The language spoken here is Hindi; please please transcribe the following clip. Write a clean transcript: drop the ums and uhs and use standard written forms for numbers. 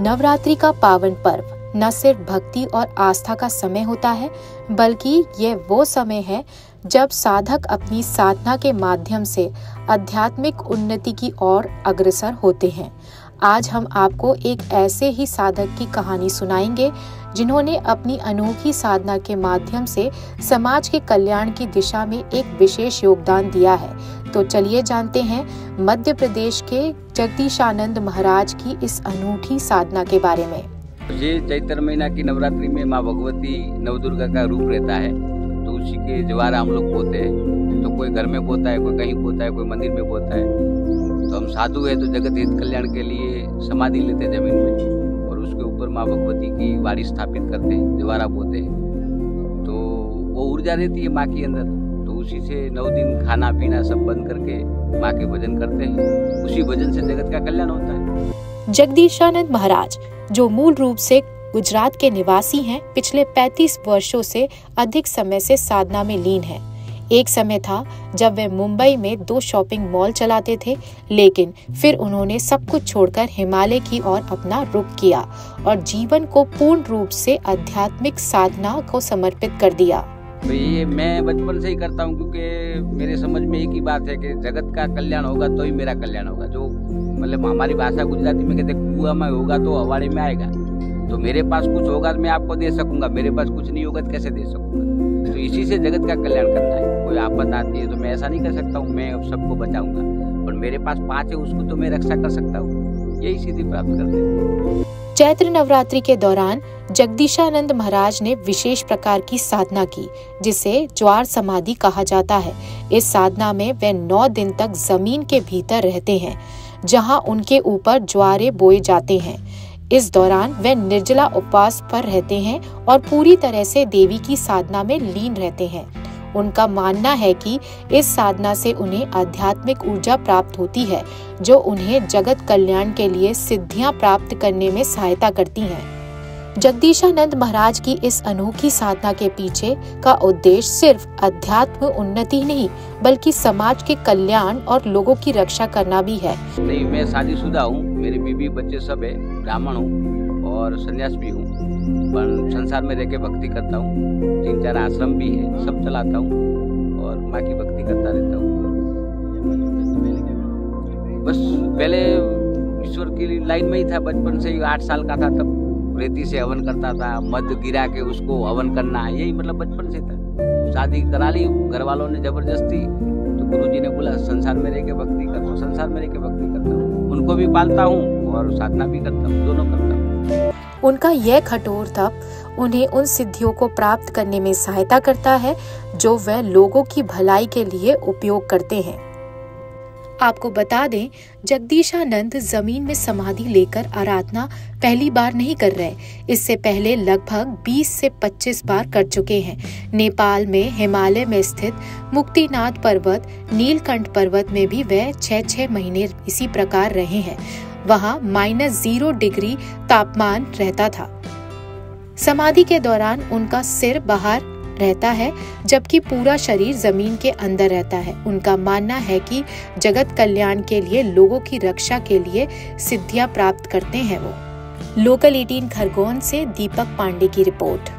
नवरात्रि का पावन पर्व न सिर्फ भक्ति और आस्था का समय होता है, बल्कि यह वो समय है जब साधक अपनी साधना के माध्यम से आध्यात्मिक उन्नति की ओर अग्रसर होते हैं। आज हम आपको एक ऐसे ही साधक की कहानी सुनाएंगे जिन्होंने अपनी अनोखी साधना के माध्यम से समाज के कल्याण की दिशा में एक विशेष योगदान दिया है। तो चलिए जानते हैं मध्य प्रदेश के जगदीशानंद महाराज की इस अनूठी साधना के बारे में। ये चैत्र महीना की नवरात्रि में माँ भगवती नवदुर्गा का रूप रहता है, तो उसी के जवारा हम लोग बोते हैं। तो कोई घर में बोता है, कोई कहीं बोता है, कोई मंदिर में बोता है। तो हम साधु है तो जगत हित कल्याण के लिए समाधि लेते हैं जमीन में, और उसके ऊपर माँ भगवती की वाड़ी स्थापित करते हैं, जवारा बोते हैं। तो वो ऊर्जा रहती है माँ के अंदर, तो उसी से 9 दिन खाना पीना सब बंद करके माँ के भजन करते हैं। उसी भजन से जगत का कल्याण होता है। जगदीशानंद महाराज, जो मूल रूप से गुजरात के निवासी हैं, पिछले 35 वर्षों से अधिक समय से साधना में लीन हैं। एक समय था जब वे मुंबई में 2 शॉपिंग मॉल चलाते थे, लेकिन फिर उन्होंने सब कुछ छोड़कर हिमालय की ओर अपना रुख किया और जीवन को पूर्ण रूप से आध्यात्मिक साधना को समर्पित कर दिया। तो ये मैं बचपन से ही करता हूँ, क्योंकि मेरे समझ में एक ही बात है कि जगत का कल्याण होगा तो ही मेरा कल्याण होगा। जो मतलब हमारी भाषा गुजराती में कहते कुआं में होगा तो हवाड़े में आएगा। तो मेरे पास कुछ होगा तो मैं आपको दे सकूंगा, मेरे पास कुछ नहीं होगा तो कैसे दे सकूंगा। तो इसी से जगत का कल्याण करना है। कोई आफत आती है तो मैं ऐसा नहीं कर सकता हूँ मैं सबको बचाऊंगा, और मेरे पास 5 है उसको तो मैं रक्षा कर सकता हूँ। यही सिद्धि प्राप्त करते हैं। चैत्र नवरात्रि के दौरान जगदीशानंद महाराज ने विशेष प्रकार की साधना की, जिसे ज्वार समाधि कहा जाता है। इस साधना में वे 9 दिन तक जमीन के भीतर रहते हैं, जहां उनके ऊपर ज्वारे बोए जाते हैं। इस दौरान वे निर्जला उपवास पर रहते हैं और पूरी तरह से देवी की साधना में लीन रहते हैं। उनका मानना है कि इस साधना से उन्हें आध्यात्मिक ऊर्जा प्राप्त होती है, जो उन्हें जगत कल्याण के लिए सिद्धियां प्राप्त करने में सहायता करती हैं। जगदीशानंद महाराज की इस अनोखी साधना के पीछे का उद्देश्य सिर्फ अध्यात्म उन्नति नहीं, बल्कि समाज के कल्याण और लोगों की रक्षा करना भी है। नहीं, मैं शादीशुदा हूँ, मेरी बीवी बच्चे सब है, ब्राह्मण हूँ और सन्यास भी हूँ, पर संसार में रह के भक्ति करता हूँ। 3-4 आश्रम भी है, सब चलाता हूँ और माँ की भक्ति करता रहता हूँ। बस पहले ईश्वर की लाइन में ही था, बचपन से ही 8 साल का था तब रेती से हवन करता था, मध गिरा के उसको हवन करना, यही मतलब बचपन से था। शादी करा ली घर वालों ने जबरदस्ती, तो गुरुजी ने बोला संसार में रह के भक्ति कर, तो संसार में रह के भक्ति करता हूँ। उनको भी पालता हूँ और साधना भी करता हूँ, दोनों करता हूँ। उनका यह कठोर तप उन्हें उन सिद्धियों को प्राप्त करने में सहायता करता है जो वह लोगों की भलाई के लिए उपयोग करते हैं। आपको बता दें, जगदीशानंद जमीन में समाधि लेकर आराधना पहली बार नहीं कर रहे। इससे पहले लगभग 20 से 25 बार कर चुके हैं। नेपाल में हिमालय में स्थित मुक्तिनाथ पर्वत, नीलकंठ पर्वत में भी वह 6-6 महीने इसी प्रकार रहे हैं। वहां -0 डिग्री तापमान रहता था। समाधि के दौरान उनका सिर बाहर रहता है, जबकि पूरा शरीर जमीन के अंदर रहता है। उनका मानना है कि जगत कल्याण के लिए, लोगों की रक्षा के लिए सिद्धियां प्राप्त करते हैं वो। लोकल 18 खरगोन से दीपक पांडे की रिपोर्ट।